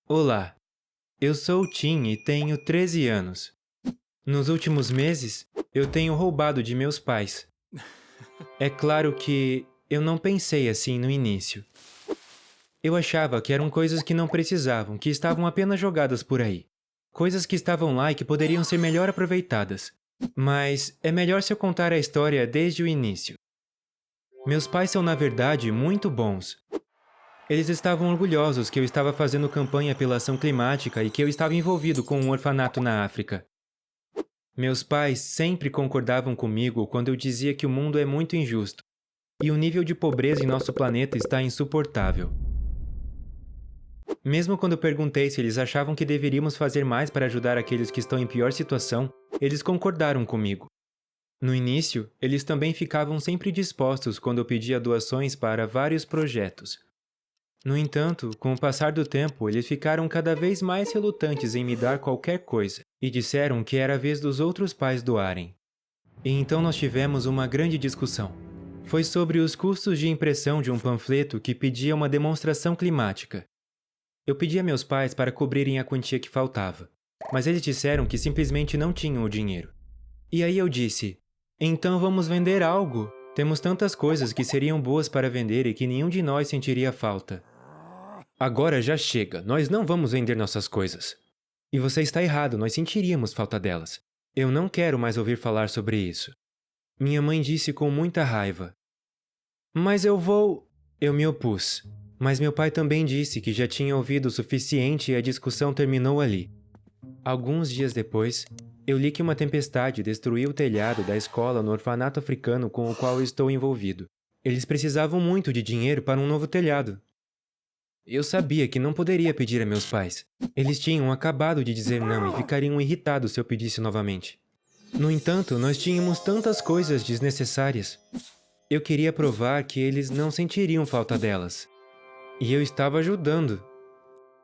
Olá, eu sou o Tim e tenho 13 anos. Nos últimos meses, eu tenho roubado de meus pais. É claro que eu não pensei assim no início. Eu achava que eram coisas que não precisavam, que estavam apenas jogadas por aí. Coisas que estavam lá e que poderiam ser melhor aproveitadas. Mas é melhor se eu contar a história desde o início. Meus pais são, na verdade, muito bons. Eles estavam orgulhosos que eu estava fazendo campanha pela ação climática e que eu estava envolvido com um orfanato na África. Meus pais sempre concordavam comigo quando eu dizia que o mundo é muito injusto e o nível de pobreza em nosso planeta está insuportável. Mesmo quando eu perguntei se eles achavam que deveríamos fazer mais para ajudar aqueles que estão em pior situação, eles concordaram comigo. No início, eles também ficavam sempre dispostos quando eu pedia doações para vários projetos. No entanto, com o passar do tempo, eles ficaram cada vez mais relutantes em me dar qualquer coisa e disseram que era a vez dos outros pais doarem. E então nós tivemos uma grande discussão. Foi sobre os custos de impressão de um panfleto que pedia uma demonstração climática. Eu pedi a meus pais para cobrirem a quantia que faltava, mas eles disseram que simplesmente não tinham o dinheiro. E aí eu disse: então vamos vender algo. Temos tantas coisas que seriam boas para vender e que nenhum de nós sentiria falta. Agora já chega, nós não vamos vender nossas coisas. E você está errado, nós sentiríamos falta delas. Eu não quero mais ouvir falar sobre isso. Minha mãe disse com muita raiva. Mas eu vou. Eu me opus. Mas meu pai também disse que já tinha ouvido o suficiente e a discussão terminou ali. Alguns dias depois, eu li que uma tempestade destruiu o telhado da escola no orfanato africano com o qual eu estou envolvido. Eles precisavam muito de dinheiro para um novo telhado. Eu sabia que não poderia pedir a meus pais. Eles tinham acabado de dizer não e ficariam irritados se eu pedisse novamente. No entanto, nós tínhamos tantas coisas desnecessárias. Eu queria provar que eles não sentiriam falta delas. E eu estava ajudando.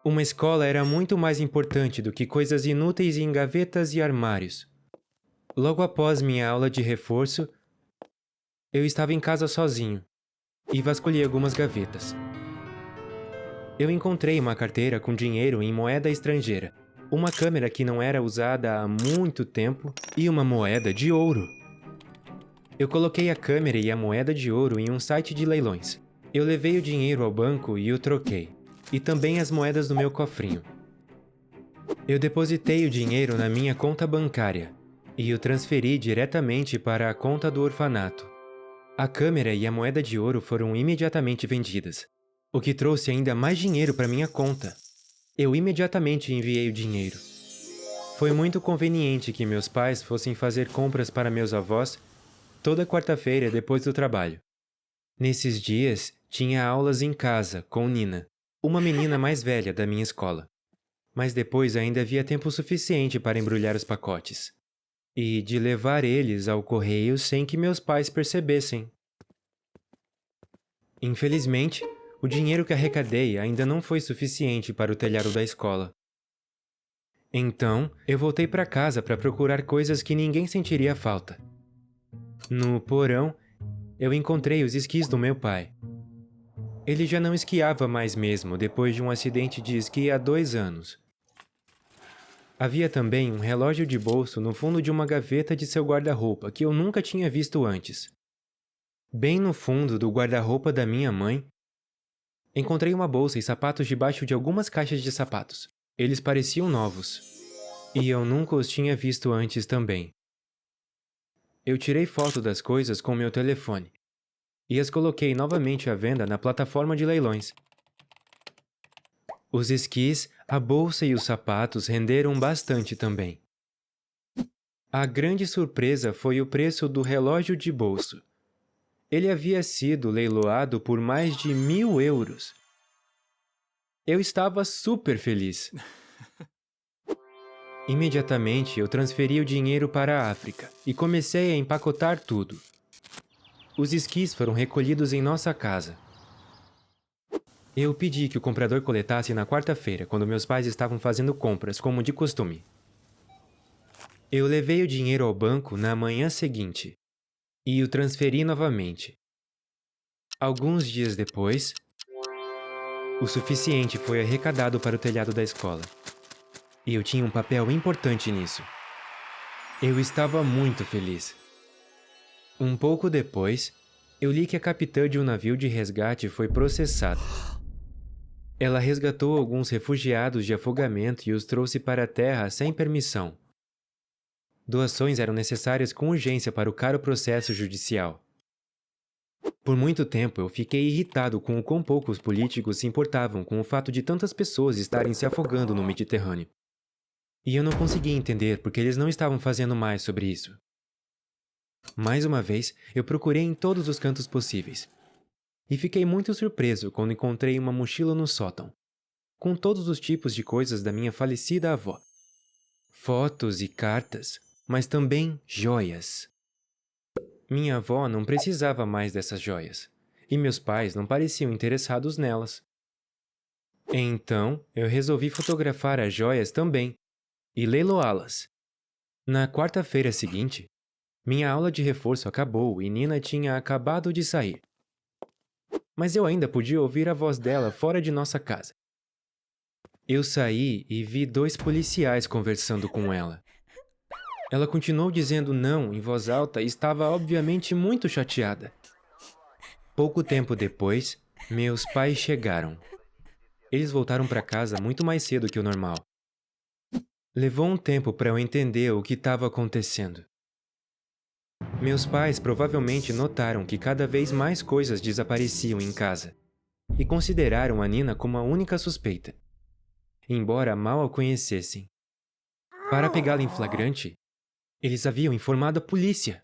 Uma escola era muito mais importante do que coisas inúteis em gavetas e armários. Logo após minha aula de reforço, eu estava em casa sozinho e vasculhei algumas gavetas. Eu encontrei uma carteira com dinheiro em moeda estrangeira, uma câmera que não era usada há muito tempo e uma moeda de ouro. Eu coloquei a câmera e a moeda de ouro em um site de leilões. Eu levei o dinheiro ao banco e o troquei, e também as moedas do meu cofrinho. Eu depositei o dinheiro na minha conta bancária e o transferi diretamente para a conta do orfanato. A câmera e a moeda de ouro foram imediatamente vendidas, o que trouxe ainda mais dinheiro para minha conta. Eu imediatamente enviei o dinheiro. Foi muito conveniente que meus pais fossem fazer compras para meus avós toda quarta-feira depois do trabalho. Nesses dias, tinha aulas em casa com Nina, uma menina mais velha da minha escola. Mas depois ainda havia tempo suficiente para embrulhar os pacotes e de levar eles ao correio sem que meus pais percebessem. Infelizmente, o dinheiro que arrecadei ainda não foi suficiente para o telhado da escola. Então, eu voltei para casa para procurar coisas que ninguém sentiria falta. No porão, eu encontrei os esquis do meu pai. Ele já não esquiava mais mesmo depois de um acidente de esqui há 2 anos. Havia também um relógio de bolso no fundo de uma gaveta de seu guarda-roupa que eu nunca tinha visto antes. Bem no fundo do guarda-roupa da minha mãe, encontrei uma bolsa e sapatos debaixo de algumas caixas de sapatos. Eles pareciam novos. E eu nunca os tinha visto antes também. Eu tirei foto das coisas com meu telefone e as coloquei novamente à venda na plataforma de leilões. Os esquis, a bolsa e os sapatos renderam bastante também. A grande surpresa foi o preço do relógio de bolso. Ele havia sido leiloado por mais de 1.000 euros. Eu estava super feliz. Imediatamente eu transferi o dinheiro para a África e comecei a empacotar tudo. Os esquis foram recolhidos em nossa casa. Eu pedi que o comprador coletasse na quarta-feira, quando meus pais estavam fazendo compras, como de costume. Eu levei o dinheiro ao banco na manhã seguinte e o transferi novamente. Alguns dias depois, O suficiente foi arrecadado para o telhado da escola. E eu tinha um papel importante nisso. Eu estava muito feliz. Um pouco depois, eu li que a capitã de um navio de resgate foi processada. Ela resgatou alguns refugiados de afogamento e os trouxe para a terra sem permissão. Doações eram necessárias com urgência para o caro processo judicial. Por muito tempo eu fiquei irritado com o quão pouco os políticos se importavam com o fato de tantas pessoas estarem se afogando no Mediterrâneo. E eu não conseguia entender porque eles não estavam fazendo mais sobre isso. Mais uma vez, eu procurei em todos os cantos possíveis. E fiquei muito surpreso quando encontrei uma mochila no sótão, com todos os tipos de coisas da minha falecida avó. Fotos e cartas, mas também joias. Minha avó não precisava mais dessas joias, e meus pais não pareciam interessados nelas. Então, eu resolvi fotografar as joias também, e leiloá-las. Na quarta-feira seguinte, minha aula de reforço acabou e Nina tinha acabado de sair. Mas eu ainda podia ouvir a voz dela fora de nossa casa. Eu saí e vi 2 policiais conversando com ela. Ela continuou dizendo não em voz alta e estava obviamente muito chateada. Pouco tempo depois, meus pais chegaram. Eles voltaram para casa muito mais cedo que o normal. Levou um tempo para eu entender o que estava acontecendo. Meus pais provavelmente notaram que cada vez mais coisas desapareciam em casa e consideraram a Nina como a única suspeita, embora mal a conhecessem. Para pegá-la em flagrante, eles haviam informado a polícia.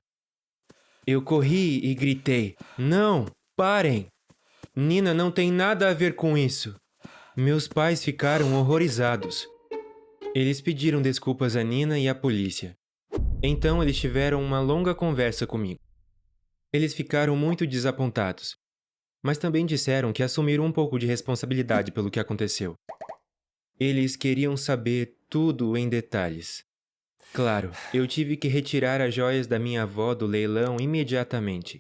Eu corri e gritei: "Não, parem! Nina não tem nada a ver com isso." Meus pais ficaram horrorizados. Eles pediram desculpas a Nina e à polícia. Então eles tiveram uma longa conversa comigo. Eles ficaram muito desapontados, mas também disseram que assumiram um pouco de responsabilidade pelo que aconteceu. Eles queriam saber tudo em detalhes. Claro, eu tive que retirar as joias da minha avó do leilão imediatamente.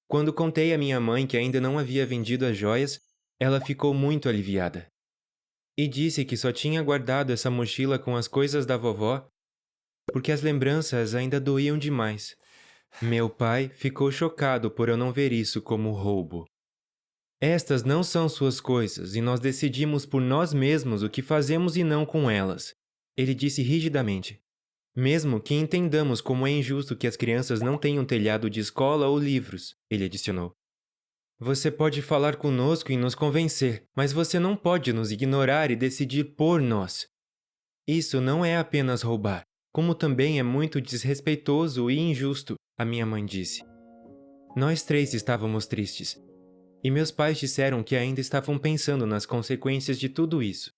Quando contei à minha mãe que ainda não havia vendido as joias, ela ficou muito aliviada. E disse que só tinha guardado essa mochila com as coisas da vovó porque as lembranças ainda doíam demais. Meu pai ficou chocado por eu não ver isso como roubo. Estas não são suas coisas e nós decidimos por nós mesmos o que fazemos e não com elas, ele disse rigidamente. Mesmo que entendamos como é injusto que as crianças não tenham telhado de escola ou livros, ele adicionou. Você pode falar conosco e nos convencer, mas você não pode nos ignorar e decidir por nós. Isso não é apenas roubar, como também é muito desrespeitoso e injusto, a minha mãe disse. Nós 3 estávamos tristes, e meus pais disseram que ainda estavam pensando nas consequências de tudo isso.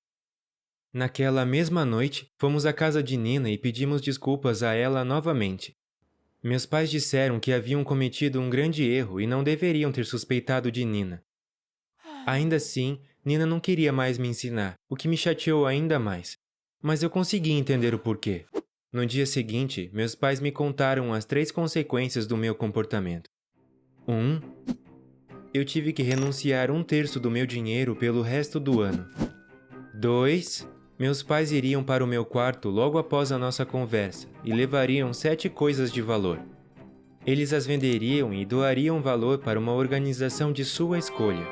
Naquela mesma noite, fomos à casa de Nina e pedimos desculpas a ela novamente. Meus pais disseram que haviam cometido um grande erro e não deveriam ter suspeitado de Nina. Ainda assim, Nina não queria mais me ensinar, o que me chateou ainda mais. Mas eu consegui entender o porquê. No dia seguinte, meus pais me contaram as 3 consequências do meu comportamento. 1. Eu tive que renunciar 1/3 do meu dinheiro pelo resto do ano. 2. Meus pais iriam para o meu quarto logo após a nossa conversa e levariam 7 coisas de valor. Eles as venderiam e doariam valor para uma organização de sua escolha.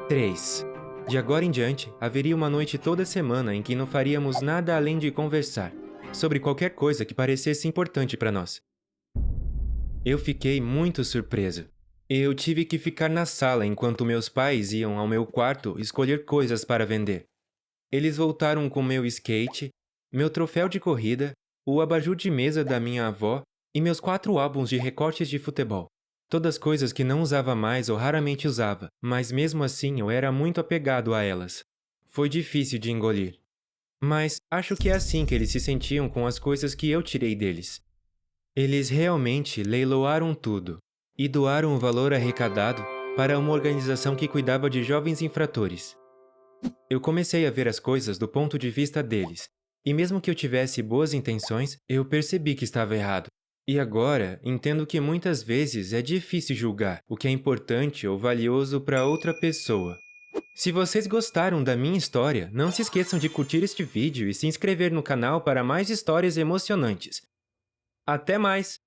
3. De agora em diante, haveria uma noite toda semana em que não faríamos nada além de conversar sobre qualquer coisa que parecesse importante para nós. Eu fiquei muito surpreso. Eu tive que ficar na sala enquanto meus pais iam ao meu quarto escolher coisas para vender. Eles voltaram com meu skate, meu troféu de corrida, o abajur de mesa da minha avó e meus 4 álbuns de recortes de futebol. Todas coisas que não usava mais ou raramente usava, mas mesmo assim eu era muito apegado a elas. Foi difícil de engolir. Mas acho que é assim que eles se sentiam com as coisas que eu tirei deles. Eles realmente leiloaram tudo e doaram o valor arrecadado para uma organização que cuidava de jovens infratores. Eu comecei a ver as coisas do ponto de vista deles, e mesmo que eu tivesse boas intenções, eu percebi que estava errado. E agora, entendo que muitas vezes é difícil julgar o que é importante ou valioso para outra pessoa. Se vocês gostaram da minha história, não se esqueçam de curtir este vídeo e se inscrever no canal para mais histórias emocionantes. Até mais!